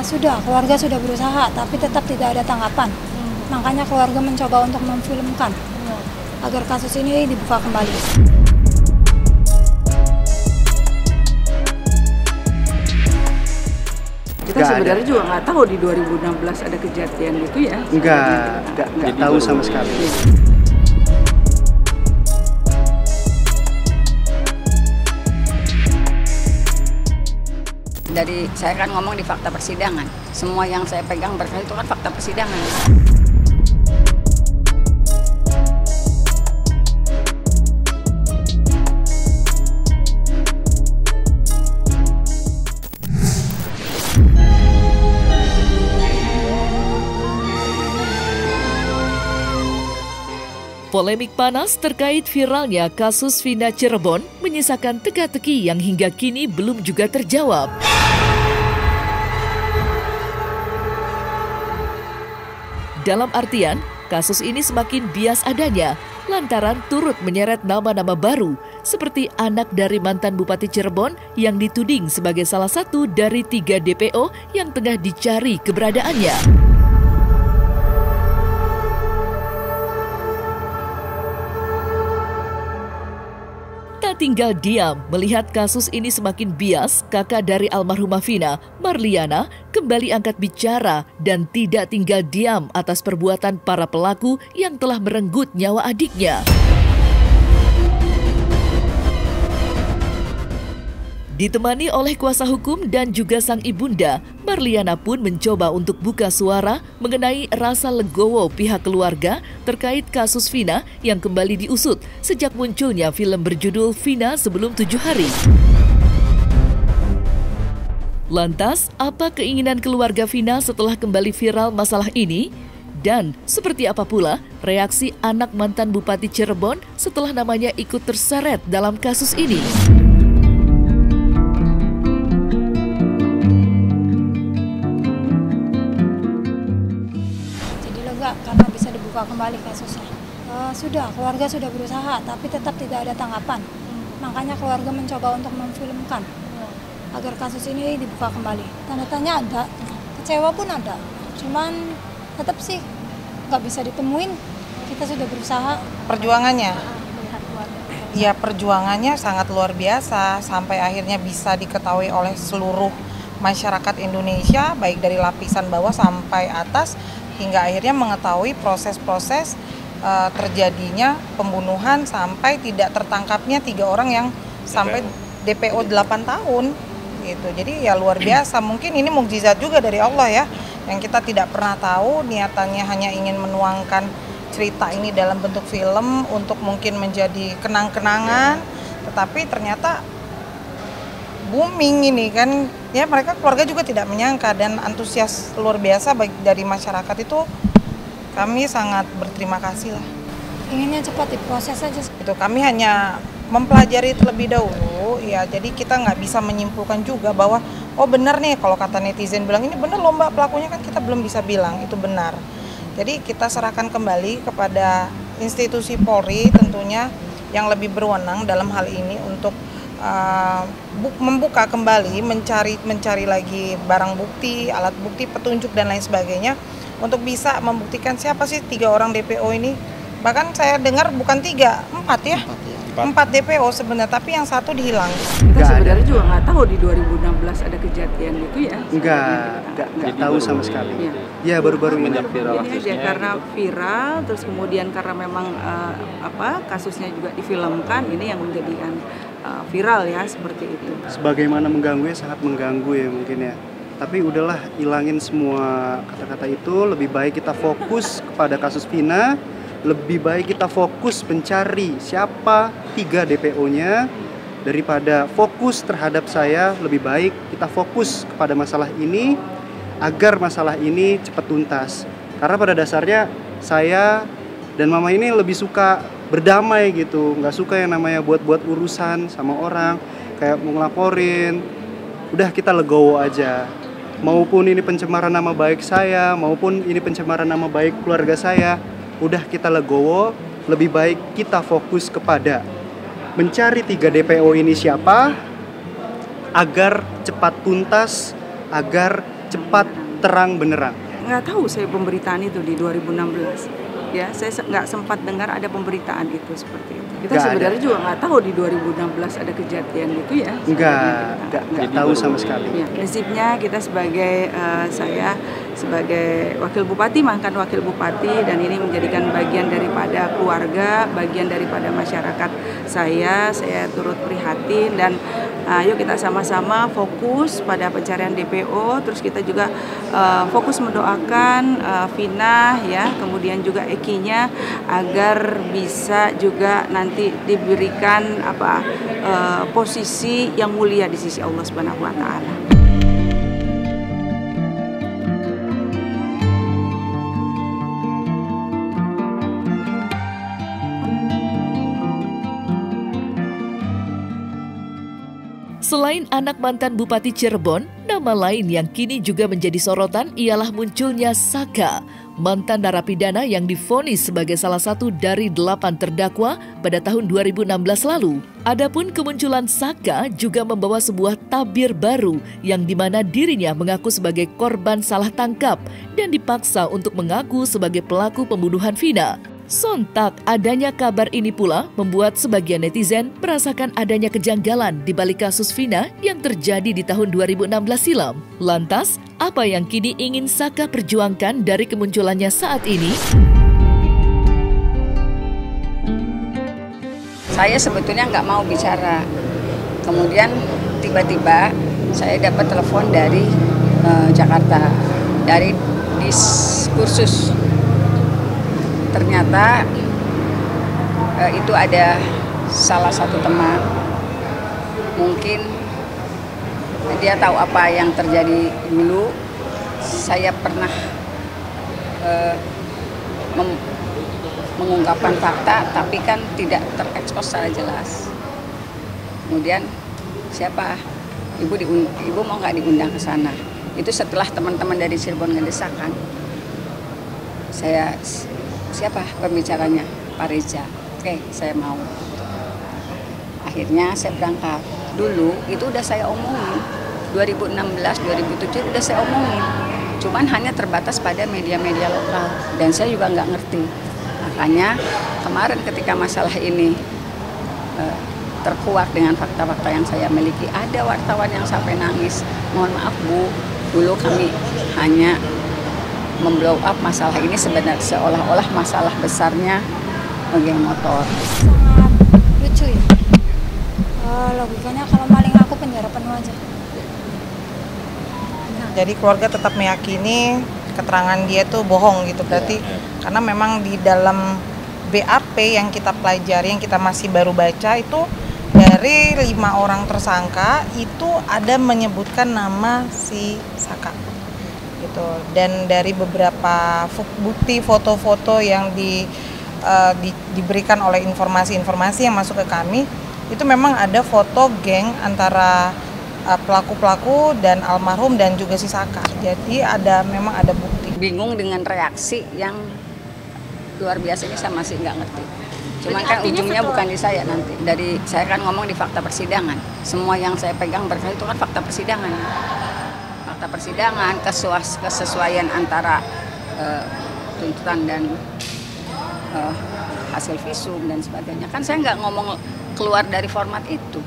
Sudah, keluarga sudah berusaha, tapi tetap tidak ada tanggapan. Makanya keluarga mencoba untuk memfilmkan agar kasus ini dibuka kembali. Kita sebenarnya juga nggak tahu di 2016 ada kejadian itu ya. Nggak tahu sama sekali. Dari saya kan ngomong di fakta persidangan. Semua yang saya pegang berkali itu kan fakta persidangan. Polemik panas terkait viralnya kasus Vina Cirebon menyisakan teka-teki yang hingga kini belum juga terjawab. Dalam artian, kasus ini semakin bias adanya lantaran turut menyeret nama-nama baru seperti anak dari mantan Bupati Cirebon yang dituding sebagai salah satu dari 3 DPO yang tengah dicari keberadaannya. Tak tinggal diam melihat kasus ini semakin bias, kakak dari almarhumah Vina, Marliana, kembali angkat bicara dan tidak tinggal diam atas perbuatan para pelaku yang telah merenggut nyawa adiknya. Ditemani oleh kuasa hukum dan juga sang ibunda, Marliana pun mencoba untuk buka suara mengenai rasa legowo pihak keluarga terkait kasus Vina yang kembali diusut sejak munculnya film berjudul Vina Sebelum 7 Hari. Lantas, apa keinginan keluarga Vina setelah kembali viral masalah ini? Dan seperti apa pula reaksi anak mantan Bupati Cirebon setelah namanya ikut terseret dalam kasus ini? Karena bisa dibuka kembali kasusnya. Sudah, keluarga sudah berusaha, tapi tetap tidak ada tanggapan. Makanya keluarga mencoba untuk memfilmkan agar kasus ini dibuka kembali. Tanda tanya ada, kecewa pun ada. Cuman tetap sih nggak bisa ditemuin. Kita sudah berusaha. Perjuangannya, ya perjuangannya sangat luar biasa sampai akhirnya bisa diketahui oleh seluruh masyarakat Indonesia, baik dari lapisan bawah sampai atas, hingga akhirnya mengetahui proses-proses terjadinya pembunuhan sampai tidak tertangkapnya 3 orang yang sampai DPO 8 tahun gitu. Jadi ya luar biasa, mungkin ini mukjizat juga dari Allah ya, yang kita tidak pernah tahu. Niatannya hanya ingin menuangkan cerita ini dalam bentuk film untuk mungkin menjadi kenang-kenangan, tetapi ternyata booming ini kan ya, mereka keluarga juga tidak menyangka dan antusias luar biasa dari masyarakat itu. Kami sangat berterima kasih lah. Inginnya cepat diproses saja. Itu kami hanya mempelajari terlebih dahulu ya, jadi kita nggak bisa menyimpulkan juga bahwa oh benar nih kalau kata netizen bilang ini benar loh mbak pelakunya, kan kita belum bisa bilang itu benar. Jadi kita serahkan kembali kepada institusi Polri tentunya yang lebih berwenang dalam hal ini untuk membuka kembali, mencari lagi barang bukti, alat bukti, petunjuk dan lain sebagainya untuk bisa membuktikan siapa sih 3 orang DPO ini. Bahkan saya dengar bukan 3, 4 ya. 4 DPO sebenarnya, tapi yang satu dihilang. Kita sebenarnya juga nggak tahu di 2016 ada kejadian itu ya. Nggak tahu sama sekali. Ya baru-baru ini viral. Ya, karena viral, terus kemudian karena memang kasusnya juga difilmkan, ini yang menjadikan viral ya seperti itu. Sebagaimana mengganggu ya, sangat mengganggu ya mungkin ya. Tapi udahlah, hilangin semua kata-kata itu. Lebih baik kita fokus kepada kasus Vina. Lebih baik kita fokus mencari siapa 3 DPO-nya daripada fokus terhadap saya. Lebih baik kita fokus kepada masalah ini agar masalah ini cepat tuntas. Karena pada dasarnya saya dan mama ini lebih suka berdamai gitu, nggak suka yang namanya buat-buat urusan sama orang kayak mau ngelaporin. Udah kita legowo aja. Maupun ini pencemaran nama baik saya, maupun ini pencemaran nama baik keluarga saya, udah kita legowo. Lebih baik kita fokus kepada mencari 3 DPO ini siapa, agar cepat tuntas, agar cepat, terang, benderang. Nggak tahu saya pemberitaan itu di 2016. Ya, saya nggak sempat dengar ada pemberitaan itu seperti itu. Kita Nggak sebenarnya ada. juga nggak tahu di 2016 ada kejadian gitu ya. Nggak tahu sama sekali. Ya, prinsipnya kita sebagai saya sebagai wakil bupati, mantan wakil bupati, dan ini menjadikan bagian daripada keluarga, bagian daripada masyarakat saya turut prihatin, dan ayo kita sama-sama fokus pada pencarian DPO, terus kita juga fokus mendoakan Vina ya, kemudian juga Ekinya agar bisa juga nanti diberikan posisi yang mulia di sisi Allah Subhanahu wa taala. Selain anak mantan Bupati Cirebon, nama lain yang kini juga menjadi sorotan ialah munculnya Saka, mantan narapidana yang divonis sebagai salah satu dari 8 terdakwa pada tahun 2016 lalu. Adapun kemunculan Saka juga membawa sebuah tabir baru yang dimana dirinya mengaku sebagai korban salah tangkap dan dipaksa untuk mengaku sebagai pelaku pembunuhan Vina. Sontak adanya kabar ini pula membuat sebagian netizen merasakan adanya kejanggalan di balik kasus Vina yang terjadi di tahun 2016 silam. Lantas, apa yang kini ingin Saka perjuangkan dari kemunculannya saat ini? Saya sebetulnya nggak mau bicara. Kemudian tiba-tiba saya dapat telepon dari Jakarta, dari diskursus. Ternyata itu ada salah satu teman, mungkin dia tahu apa yang terjadi dulu. Saya pernah mengungkapkan fakta, tapi kan tidak terekspos secara jelas. Kemudian siapa? Ibu mau nggak diundang ke sana? Itu setelah teman-teman dari Cirebon ngedesakan. Saya siapa pembicaranya? Pak Reza. Oke, saya mau. Akhirnya saya berangkat. Dulu itu udah saya omongin. 2016, 2007 udah saya omongin. Cuman hanya terbatas pada media-media lokal. Dan saya juga nggak ngerti. Makanya kemarin ketika masalah ini terkuak dengan fakta-fakta yang saya miliki, ada wartawan yang sampai nangis. Mohon maaf Bu, dulu kami hanya memblow up masalah ini sebenarnya seolah-olah masalah besarnya geng motor. Sangat lucu ya. Logikanya kalau maling aku penjara penuh aja. Jadi keluarga tetap meyakini keterangan dia tuh bohong gitu berarti, karena memang di dalam BAP yang kita pelajari, yang kita masih baru baca itu dari 5 orang tersangka itu ada menyebutkan nama si Saka. Gitu. Dan dari beberapa bukti foto-foto yang diberikan oleh informasi-informasi yang masuk ke kami, itu memang ada foto geng antara pelaku-pelaku dan almarhum dan juga si Saka. Jadi memang ada bukti. Bingung dengan reaksi yang luar biasa ini, saya masih nggak ngerti. Cuman kan ujungnya bukan di saya nanti. Dari saya kan ngomong di fakta persidangan. Semua yang saya pegang berkali itu kan fakta persidangan. Persidangan, kesesuaian antara tuntutan dan hasil visum dan sebagainya. Kan saya nggak ngomong keluar dari format itu,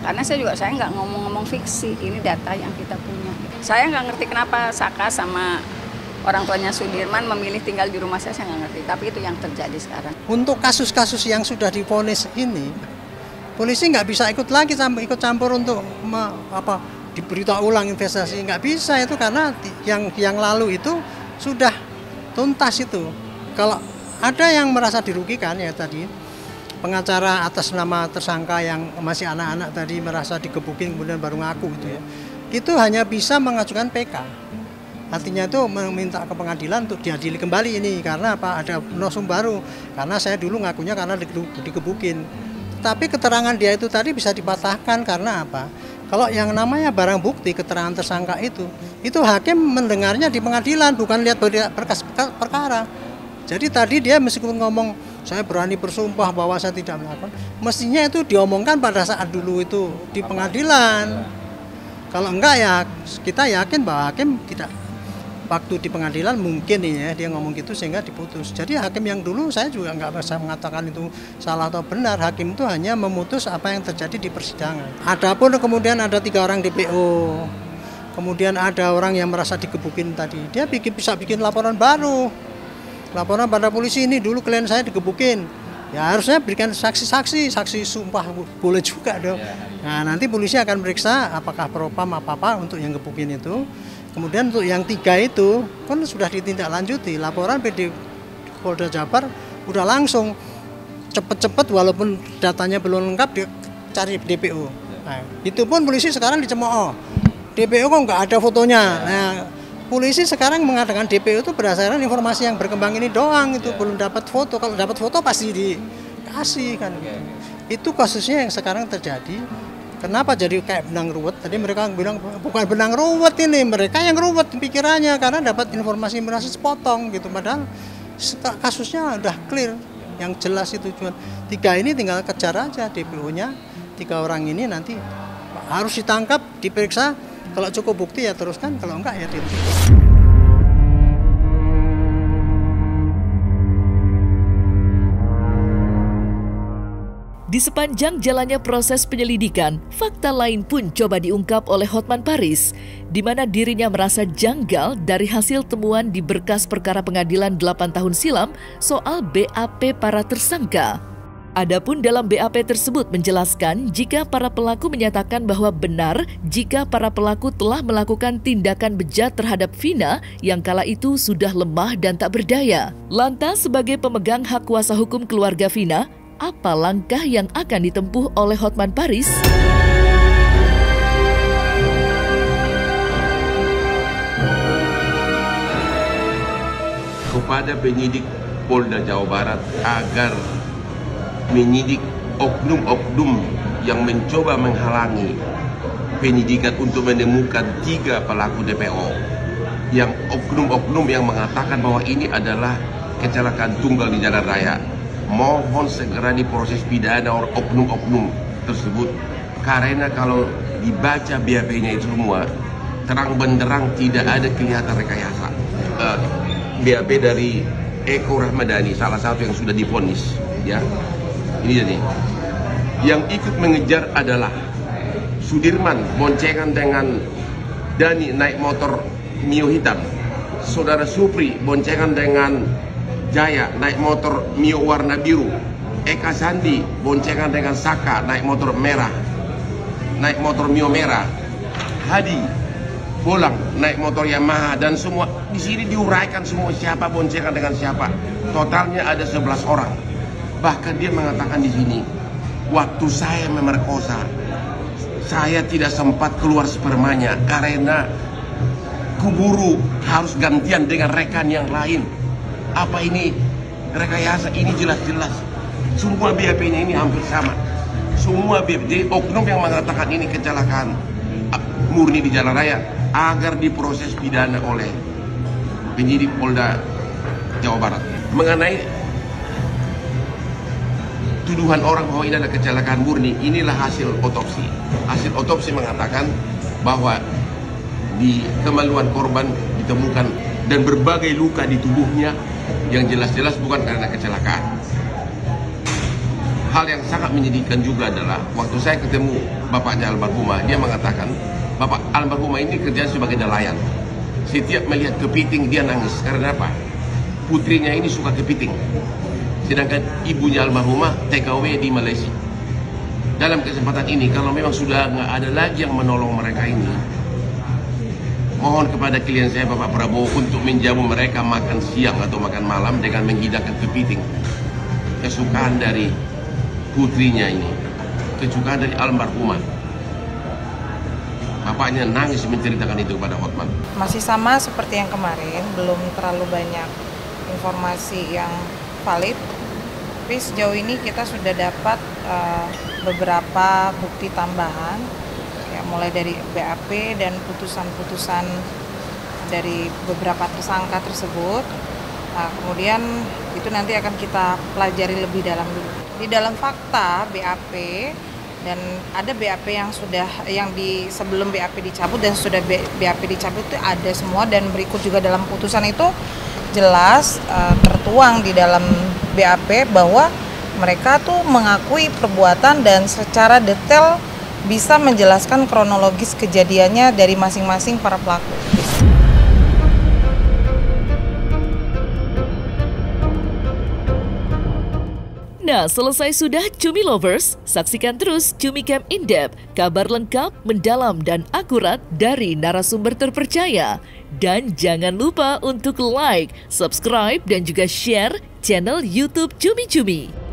karena saya nggak ngomong fiksi. Ini data yang kita punya. Saya nggak ngerti kenapa Saka sama orang tuanya Sudirman memilih tinggal di rumah saya nggak ngerti. Tapi itu yang terjadi sekarang. Untuk kasus-kasus yang sudah divonis ini, polisi nggak bisa ikut campur untuk diberita ulang investasi, nggak bisa itu, karena yang lalu itu sudah tuntas itu. Kalau ada yang merasa dirugikan ya tadi pengacara atas nama tersangka yang masih anak-anak tadi merasa digebukin kemudian baru ngaku gitu ya, itu hanya bisa mengajukan PK. Artinya itu meminta ke pengadilan untuk diadili kembali ini karena apa, ada nosum baru, karena saya dulu ngakunya karena digebukin. Tapi keterangan dia itu tadi bisa dipatahkan karena apa? Kalau yang namanya barang bukti keterangan tersangka itu hakim mendengarnya di pengadilan, bukan lihat berkas perkara. Jadi tadi dia meskipun ngomong saya berani bersumpah bahwa saya tidak melakukan, mestinya itu diomongkan pada saat dulu itu di pengadilan. Kalau enggak ya kita yakin bahwa hakim tidak, waktu di pengadilan mungkin ya dia ngomong gitu sehingga diputus. Jadi hakim yang dulu saya juga nggak bisa mengatakan itu salah atau benar. Hakim itu hanya memutus apa yang terjadi di persidangan. Adapun kemudian ada 3 orang DPO, kemudian ada orang yang merasa digebukin tadi, dia bisa bikin laporan baru. Laporan pada polisi, ini dulu klien saya digebukin. Ya harusnya berikan saksi-saksi, saksi sumpah boleh juga dong. Nah nanti polisi akan periksa apakah propam apa untuk yang gebukin itu. Kemudian untuk yang 3 itu kan sudah ditindaklanjuti, laporan PD Polda Jabar udah langsung cepet-cepet walaupun datanya belum lengkap dicari DPO. Nah, itu pun polisi sekarang dicemooh. DPO kok nggak ada fotonya. Nah, polisi sekarang mengadakan DPO itu berdasarkan informasi yang berkembang ini doang, itu belum dapat foto. Kalau dapat foto pasti dikasih kan. Itu kasusnya yang sekarang terjadi. Kenapa jadi kayak benang ruwet? Tadi mereka bilang bukan benang ruwet ini, mereka yang ruwet pikirannya karena dapat informasi sepotong gitu. Padahal kasusnya udah clear, yang jelas itu cuma 3 ini tinggal kejar aja DPO-nya. 3 orang ini nanti harus ditangkap, diperiksa. Kalau cukup bukti ya teruskan, kalau enggak ya ditutup. Di sepanjang jalannya proses penyelidikan, fakta lain pun coba diungkap oleh Hotman Paris, di mana dirinya merasa janggal dari hasil temuan di berkas perkara pengadilan 8 tahun silam soal BAP para tersangka. Adapun dalam BAP tersebut menjelaskan jika para pelaku menyatakan bahwa benar jika para pelaku telah melakukan tindakan bejat terhadap Vina yang kala itu sudah lemah dan tak berdaya. Lantas sebagai pemegang hak kuasa hukum keluarga Vina, apa langkah yang akan ditempuh oleh Hotman Paris? Kepada penyidik Polda Jawa Barat agar menyidik oknum-oknum yang mencoba menghalangi penyidikan untuk menemukan 3 pelaku DPO, yang oknum-oknum yang mengatakan bahwa ini adalah kecelakaan tunggal di jalan raya. Mohon segera diproses pidana oknum-oknum tersebut, karena kalau dibaca BAP-nya itu semua terang benderang tidak ada kelihatan rekayasa. BAP dari Eko Rahmadani, salah satu yang sudah divonis, ya. Ini jadi yang ikut mengejar adalah Sudirman boncengan dengan Dani naik motor Mio hitam, saudara Supri boncengan dengan Jaya naik motor Mio warna biru, Eka Sandi boncengan dengan Saka naik motor merah, naik motor Mio merah, Hadi Bolang naik motor Yamaha, dan semua di sini diuraikan semua siapa boncengan dengan siapa. Totalnya ada 11 orang. Bahkan dia mengatakan di sini, waktu saya memerkosa, saya tidak sempat keluar spermanya karena kuburu harus gantian dengan rekan yang lain. Apa ini rekayasa? Ini jelas-jelas semua BAP-nya ini hampir sama. Semua BAP, jadi oknum yang mengatakan ini kecelakaan murni di jalan raya agar diproses pidana oleh penyidik Polda Jawa Barat. Mengenai tuduhan orang bahwa ini adalah kecelakaan murni, inilah hasil otopsi. Hasil otopsi mengatakan bahwa di kemaluan korban ditemukan dan berbagai luka di tubuhnya yang jelas-jelas bukan karena kecelakaan. Hal yang sangat menyedihkan juga adalah waktu saya ketemu bapaknya almarhumah, dia mengatakan bapak almarhumah ini kerja sebagai nelayan. Setiap melihat kepiting dia nangis. Karena apa? Putrinya ini suka kepiting. Sedangkan ibunya almarhumah TKW di Malaysia. Dalam kesempatan ini, kalau memang sudah nggak ada lagi yang menolong mereka ini, mohon kepada klien saya Bapak Prabowo untuk menjamu mereka makan siang atau makan malam dengan menghidangkan kepiting. Kesukaan dari putrinya ini, kesukaan dari almarhumah. Bapaknya nangis menceritakan itu kepada Hotman. Masih sama seperti yang kemarin, belum terlalu banyak informasi yang valid. Tapi sejauh ini kita sudah dapat beberapa bukti tambahan, ya, mulai dari BAP dan putusan-putusan dari beberapa tersangka tersebut. Nah, kemudian itu nanti akan kita pelajari lebih dalam dulu. Di dalam fakta BAP Dan ada BAP yang sebelum BAP dicabut dan sudah BAP dicabut itu ada semua, dan berikut juga dalam putusan itu jelas tertuang di dalam BAP bahwa mereka tuh mengakui perbuatan dan secara detail bisa menjelaskan kronologis kejadiannya dari masing-masing para pelaku. Nah, selesai sudah Cumi Lovers, saksikan terus Cumi Camp In-Depth, kabar lengkap, mendalam, dan akurat dari narasumber terpercaya. Dan jangan lupa untuk like, subscribe, dan juga share channel YouTube Cumi Cumi.